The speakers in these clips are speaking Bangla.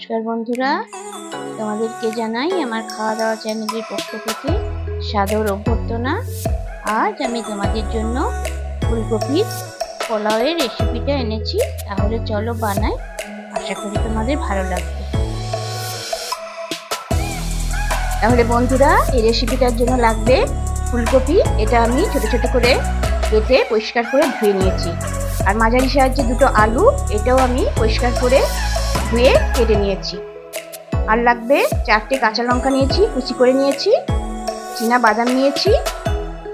নমস্কার বন্ধুরা, তোমাদেরকে জানাই আমার খাওয়া দাওয়া চ্যানেলের পক্ষ থেকে সাদর অভ্যর্থনা। আজ আমি তোমাদের জন্য ফুলকপির পোলাওয়ের রেসিপিটা এনেছি। তাহলে চলো বানাই, আশা করি তোমাদের ভালো লাগবে। তাহলে বন্ধুরা, এই রেসিপিটার জন্য লাগবে ফুলকপি। এটা আমি ছোট ছোট করে কেটে পরিষ্কার করে ধুয়ে নিয়েছি। আর মাঝারি সাইজে দুটো আলু, এটাও আমি পরিষ্কার করে ধুয়ে কেটে নিয়েছি। আর লাগবে 4টে কাঁচা লঙ্কা নিয়েছি, কুচি করে নিয়েছি। চীনা বাদাম নিয়েছি,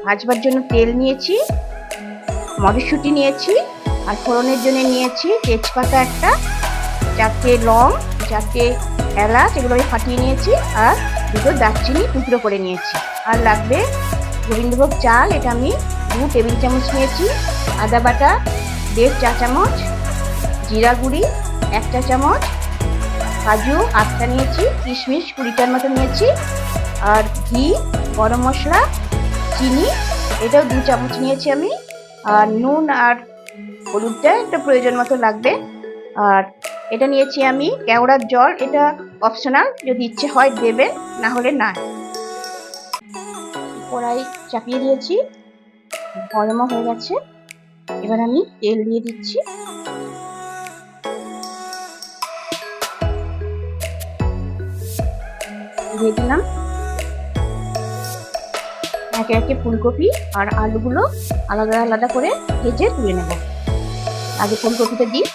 ভাজবার জন্য তেল নিয়েছি, মটরশুঁটি নিয়েছি, আর ফোড়নের জন্য নিয়েছি তেজপাতা একটা, 4টে লং, 4টে এলাচ, এগুলো আমি ফাটিয়ে নিয়েছি, আর দুটো দারচিনি টুকরো করে নিয়েছি। আর লাগবে গোবিন্দভোগ চাল, এটা আমি 2 টেবিল চামচ নিয়েছি। আদা বাটা 1.5 চা চামচ, জিরা গুঁড়ি 1 চা চামচ, কাজু 8টা নিয়েছি, কিশমিশ 20টার মতো নিয়েছি, আর ঘি, গরম মশলা, চিনি এটাও 2 চামচ নিয়েছি আমি, আর নুন আর হলুদটা একটা প্রয়োজন মতো লাগবে। আর এটা নিয়েছি আমি কেওড়ার জল, এটা অপশনাল, যদি ইচ্ছে হয় দেবে, না হলে না। কড়াই চাপিয়ে দিয়েছি, গরমও হয়ে গেছে। এবার আমি তেল দিয়ে দিচ্ছি। দিয়ে দিলাম। একে একে ফুলকপি আর আলুগুলো আলাদা আলাদা করে ভেজে তুলে নেব। আগে ফুলকপিটা দিই।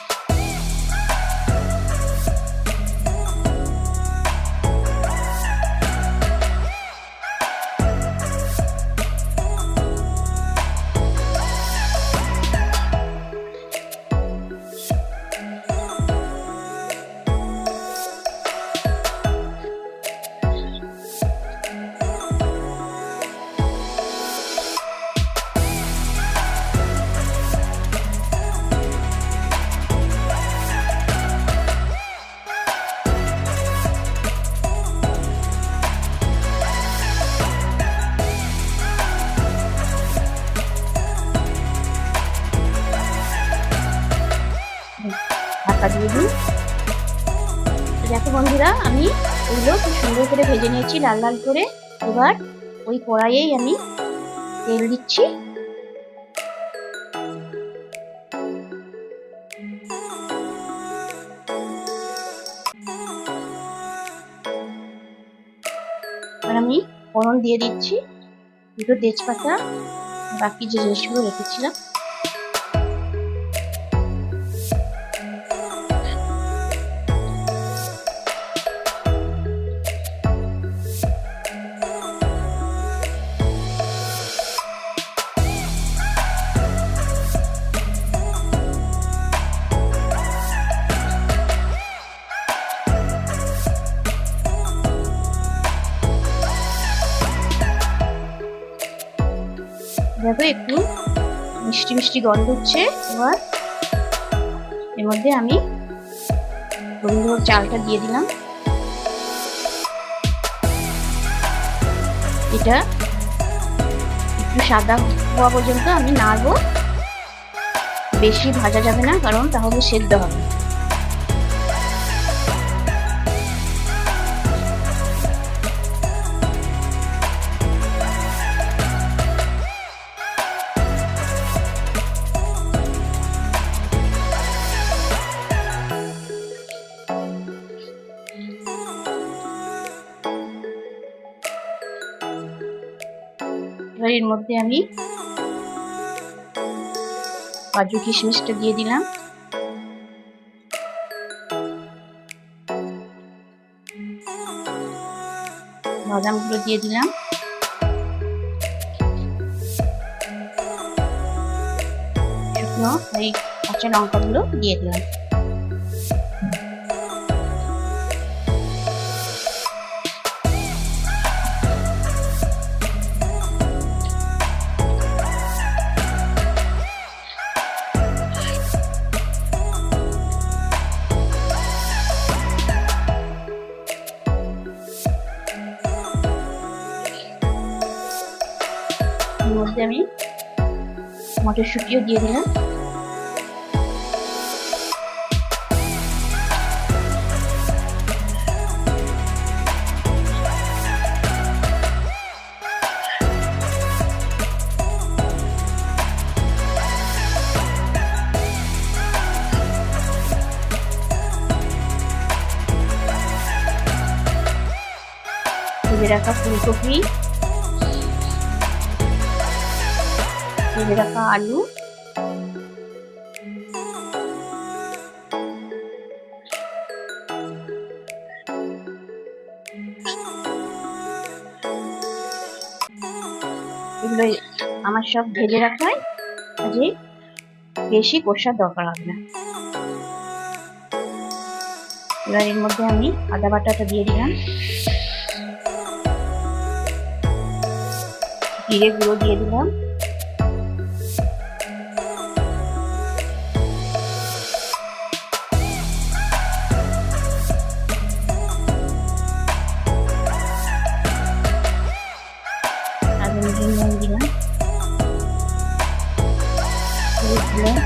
ঢাকা দিয়ে দিই। দেখো বন্ধুরা, আমি এগুলো খুব সুন্দর করে ভেজে নিয়েছি, লাল লাল করে। এবার ওই কড়াইয়েই আমি তেল দিচ্ছি। এবার আমি ফোড়ন দিয়ে দিচ্ছি, দুটো তেজপাতা, বাকি যে জিনিসগুলো রেখেছিলাম। দেখো একটু মিষ্টি মিষ্টি গন্ধ উঠছে। এবার এর মধ্যে আমি গোবিন্দভোগ চালটা দিয়ে দিলাম। এটা একটু সাদা হওয়া পর্যন্ত আমি নাড়বো, বেশি ভাজা যাবে না, কারণ তাহলে সেদ্ধ হবে। এবার এর মধ্যে আমি কাজু কিশমিশটা দিয়ে দিলাম। বাদামগুলো দিয়ে দিলাম। শুকনো এই কাঁচা লঙ্কাগুলো দিয়ে দিলাম। এর মধ্যে আমি মটরশুঁটিও দিয়ে দিলাম। ভেজে রাখা ফুলকপি, ভেজে রাখা আলু, এগুলো আমার সব ভেজে রাখায় কাজে বেশি কষার দরকার হবে না। এবার এর মধ্যে আমি আদা বাটাটা দিয়ে দিলাম, জিরে গুঁড়ো দিয়ে দিলাম, নুন দিলাম, হলুদ দিলাম,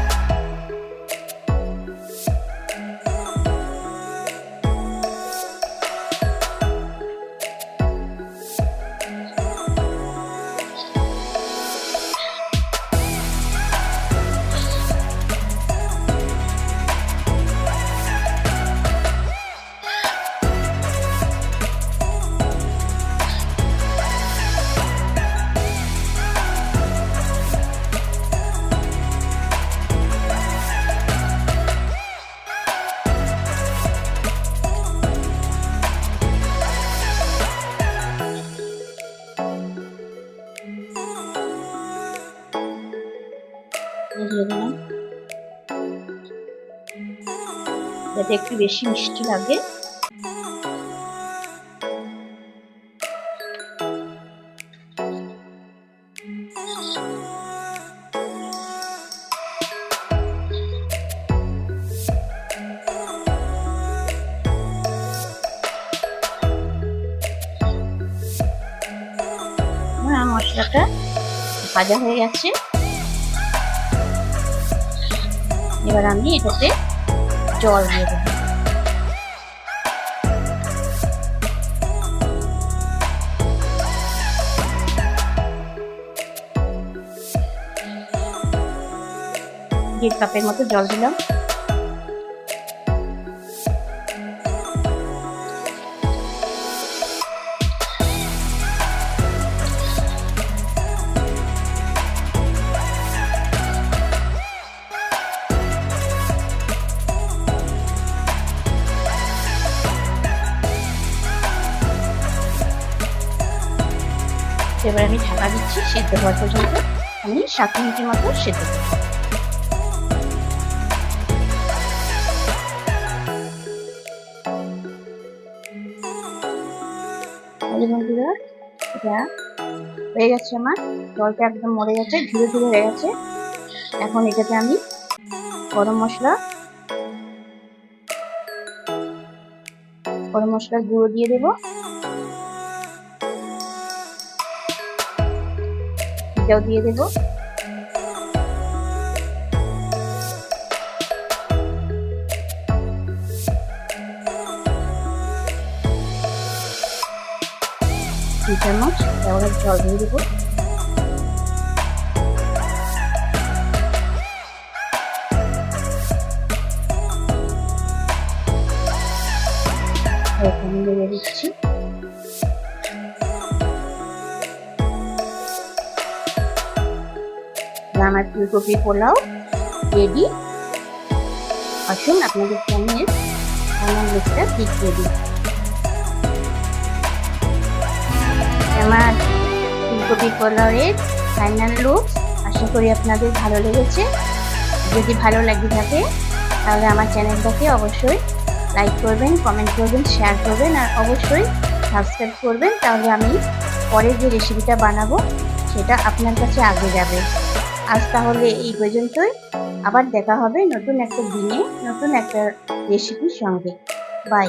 দিয়ে দিলাম, যাতে একটু বেশি মিষ্টি লাগে। মশলাটা ভাজা হয়ে গেছে, এবার আমি এটাতে জল দিয়ে দেব। দেড় কাপের মতো জল দিলাম। এবার আমি ঢাকা দিচ্ছি, সেদ্ধ হওয়ার পর্যন্ত আমি 7 মিনিটের মতো সেদ্ধ করব। বন্ধুরা, এটা হয়ে গেছে, আমার জলটা একদম মরে গেছে, ধীরে ধীরে হয়ে গেছে। এখন এটাতে আমি গরম মশলার গুঁড়ো দিয়ে দেবো, এটাও দিয়ে দেবো, দু চামচ কেওড়ার জল দিয়ে দেবো, এখানে দিয়ে দিচ্ছি। আমার ফুলকপি পোলাও রেডি। আসুন আপনাদেরকে আমি রান্নার লুকটা দেখিয়ে দিই। আমার ফুলকপি পোলাওয়ের ফাইনাল লুক। আশা করি আপনাদের ভালো লেগেছে। যদি ভালো লাগে থাকে তাহলে আমার চ্যানেলটাকে অবশ্যই লাইক করবেন, কমেন্ট করবেন, শেয়ার করবেন আর অবশ্যই সাবস্ক্রাইব করবেন। তাহলে আমি পরে যে রেসিপিটা বানাবো সেটা আপনার কাছে আগে যাবে। আজ তাহলে এই পর্যন্তই, আবার দেখা হবে নতুন একটা দিনে নতুন একটা রেসিপির সঙ্গে। বাই।